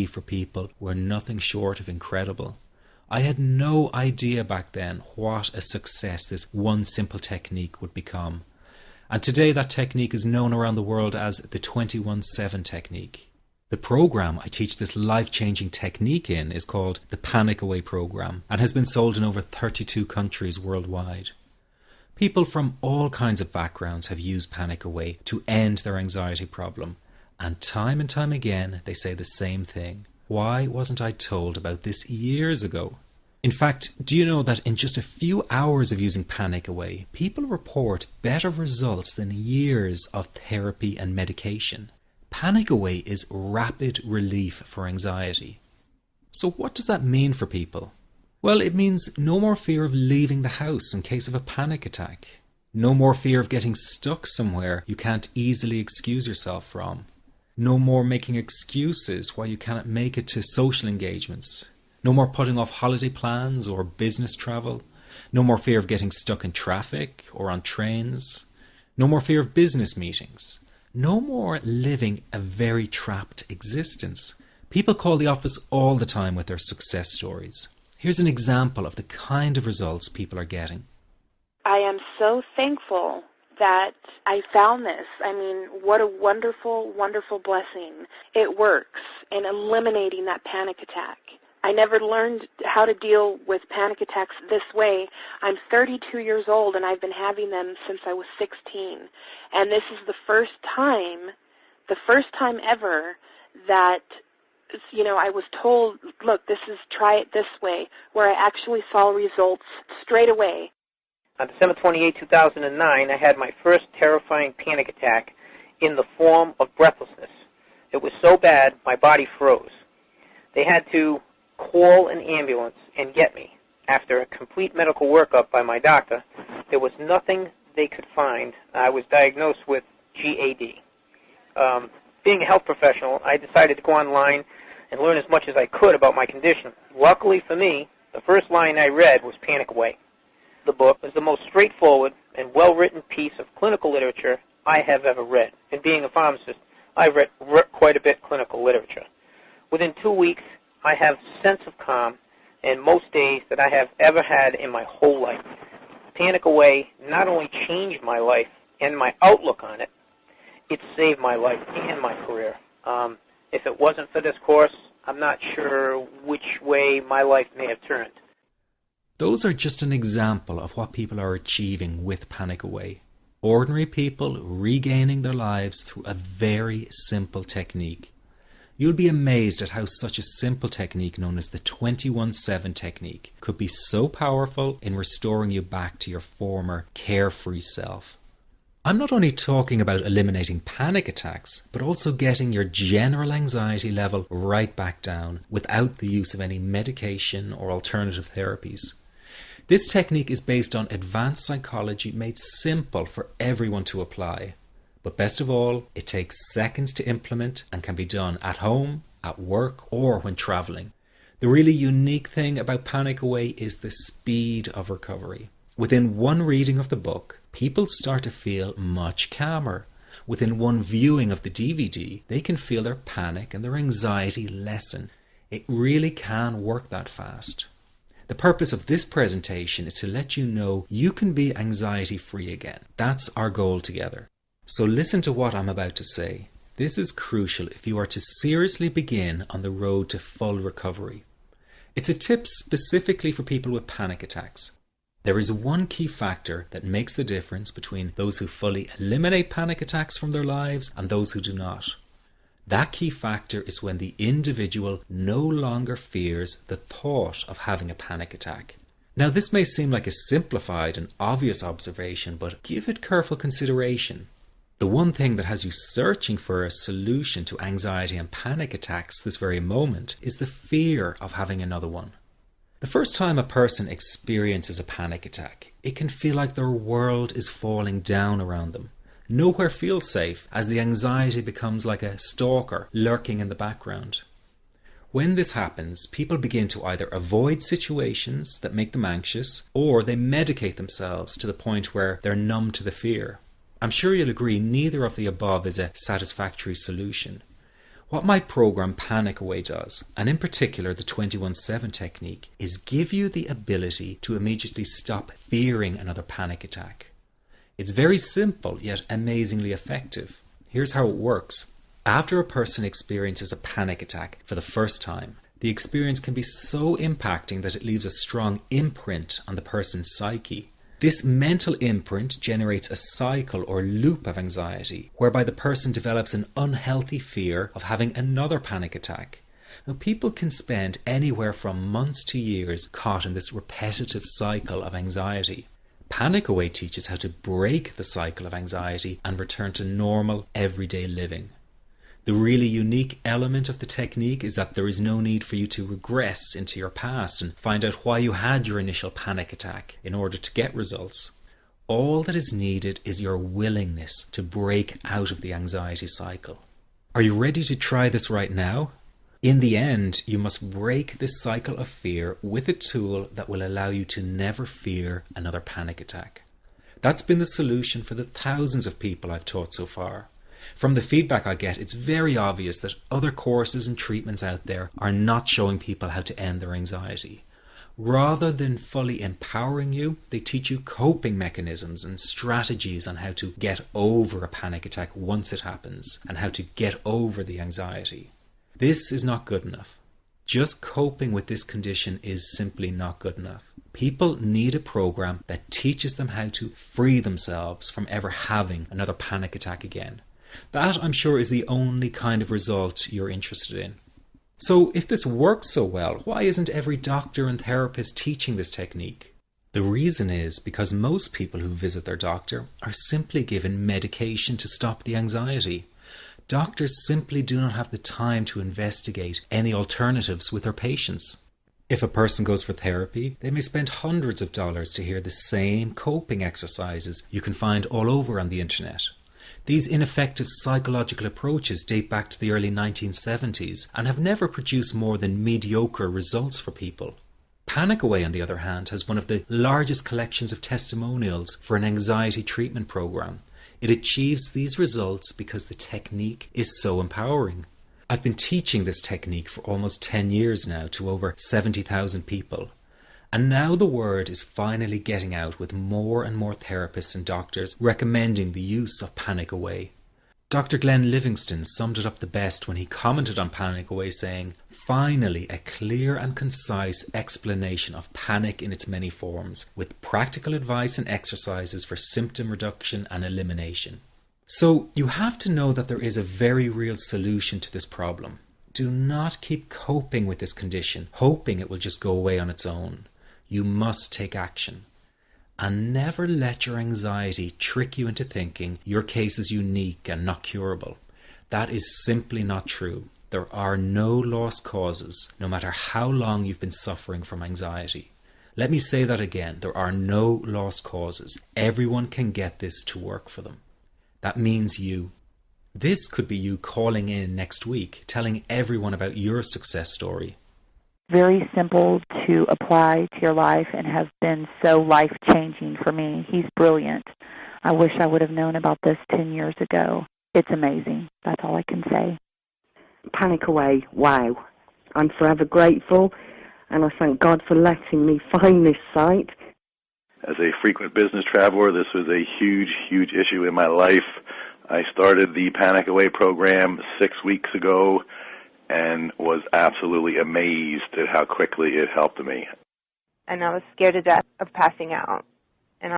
for people were nothing short of incredible. I had no idea back then what a success this one simple technique would become. And today that technique is known around the world as the 21-7 technique. The program I teach this life-changing technique in is called the Panic Away program and has been sold in over 32 countries worldwide. People from all kinds of backgrounds have used Panic Away to end their anxiety problem. And time again, they say the same thing. Why wasn't I told about this years ago? In fact, do you know that in just a few hours of using Panic Away, people report better results than years of therapy and medication? Panic Away is rapid relief for anxiety. So what does that mean for people? Well, it means no more fear of leaving the house in case of a panic attack. No more fear of getting stuck somewhere you can't easily excuse yourself from. No more making excuses why you cannot make it to social engagements. No more putting off holiday plans or business travel. No more fear of getting stuck in traffic or on trains. No more fear of business meetings. No more living a very trapped existence. People call the office all the time with their success stories. Here's an example of the kind of results people are getting. I am so thankful that I found this. I mean, what a wonderful, wonderful blessing. It works in eliminating that panic attack. I never learned how to deal with panic attacks this way. I'm 32 years old and I've been having them since I was 16. And this is the first time ever that, I was told, look, try it this way, where I actually saw results straight away. On December 28, 2009, I had my first terrifying panic attack in the form of breathlessness. It was so bad, my body froze. They had to call an ambulance and get me. After a complete medical workup by my doctor, there was nothing they could find. I was diagnosed with GAD. Being a health professional, I decided to go online and learn as much as I could about my condition. Luckily for me, the first line I read was Panic Away. The book is the most straightforward and well-written piece of clinical literature I have ever read. And being a pharmacist, I've read quite a bit of clinical literature. Within 2 weeks, I have a sense of calm in most days that I have ever had in my whole life. Panic Away not only changed my life and my outlook on it, it saved my life and my career. If it wasn't for this course, I'm not sure which way my life may have turned. Those are just an example of what people are achieving with Panic Away. Ordinary people regaining their lives through a very simple technique. You'll be amazed at how such a simple technique known as the 21-7 technique could be so powerful in restoring you back to your former carefree self. I'm not only talking about eliminating panic attacks, but also getting your general anxiety level right back down without the use of any medication or alternative therapies. This technique is based on advanced psychology made simple for everyone to apply. But best of all, it takes seconds to implement and can be done at home, at work, or when traveling. The really unique thing about Panic Away is the speed of recovery. Within one reading of the book, people start to feel much calmer. Within one viewing of the DVD, they can feel their panic and their anxiety lessen. It really can work that fast. The purpose of this presentation is to let you know you can be anxiety-free again. That's our goal together. So listen to what I'm about to say. This is crucial if you are to seriously begin on the road to full recovery. It's a tip specifically for people with panic attacks. There is one key factor that makes the difference between those who fully eliminate panic attacks from their lives and those who do not. That key factor is when the individual no longer fears the thought of having a panic attack. Now, this may seem like a simplified and obvious observation, but give it careful consideration. The one thing that has you searching for a solution to anxiety and panic attacks this very moment is the fear of having another one. The first time a person experiences a panic attack, it can feel like their world is falling down around them. Nowhere feels safe as the anxiety becomes like a stalker lurking in the background. When this happens, people begin to either avoid situations that make them anxious, or they medicate themselves to the point where they're numb to the fear. I'm sure you'll agree neither of the above is a satisfactory solution. What my program Panic Away does, and in particular the 21-7 technique, is give you the ability to immediately stop fearing another panic attack. It's very simple yet amazingly effective. Here's how it works. After a person experiences a panic attack for the first time, the experience can be so impacting that it leaves a strong imprint on the person's psyche. This mental imprint generates a cycle or loop of anxiety, whereby the person develops an unhealthy fear of having another panic attack. Now, people can spend anywhere from months to years caught in this repetitive cycle of anxiety. Panic Away teaches how to break the cycle of anxiety and return to normal, everyday living. The really unique element of the technique is that there is no need for you to regress into your past and find out why you had your initial panic attack in order to get results. All that is needed is your willingness to break out of the anxiety cycle. Are you ready to try this right now? In the end, you must break this cycle of fear with a tool that will allow you to never fear another panic attack. That's been the solution for the thousands of people I've taught so far. From the feedback I get, it's very obvious that other courses and treatments out there are not showing people how to end their anxiety. Rather than fully empowering you, they teach you coping mechanisms and strategies on how to get over a panic attack once it happens and how to get over the anxiety. This is not good enough. Just coping with this condition is simply not good enough. People need a program that teaches them how to free themselves from ever having another panic attack again. That, I'm sure, is the only kind of result you're interested in. So if this works so well, why isn't every doctor and therapist teaching this technique? The reason is because most people who visit their doctor are simply given medication to stop the anxiety. Doctors simply do not have the time to investigate any alternatives with their patients. If a person goes for therapy, they may spend hundreds of dollars to hear the same coping exercises you can find all over on the internet. These ineffective psychological approaches date back to the early 1970s and have never produced more than mediocre results for people. Panic Away, on the other hand, has one of the largest collections of testimonials for an anxiety treatment program. It achieves these results because the technique is so empowering. I've been teaching this technique for almost 10 years now to over 70,000 people. And now the word is finally getting out with more and more therapists and doctors recommending the use of Panic Away. Dr. Glenn Livingston summed it up the best when he commented on Panic Away saying, "Finally, a clear and concise explanation of panic in its many forms, with practical advice and exercises for symptom reduction and elimination." So you have to know that there is a very real solution to this problem. Do not keep coping with this condition, hoping it will just go away on its own. You must take action. And never let your anxiety trick you into thinking your case is unique and not curable. That is simply not true. There are no lost causes, no matter how long you've been suffering from anxiety. Let me say that again. There are no lost causes. Everyone can get this to work for them. That means you. This could be you calling in next week, telling everyone about your success story. Very simple to apply to your life and has been so life-changing for me. He's brilliant. I wish I would have known about this 10 years ago. It's amazing. That's all I can say. Panic Away, wow. I'm forever grateful, and I thank God for letting me find this site. As a frequent business traveler, this was a huge, huge issue in my life. I started the Panic Away program 6 weeks ago and was absolutely amazed at how quickly it helped me. And I was scared to death of passing out.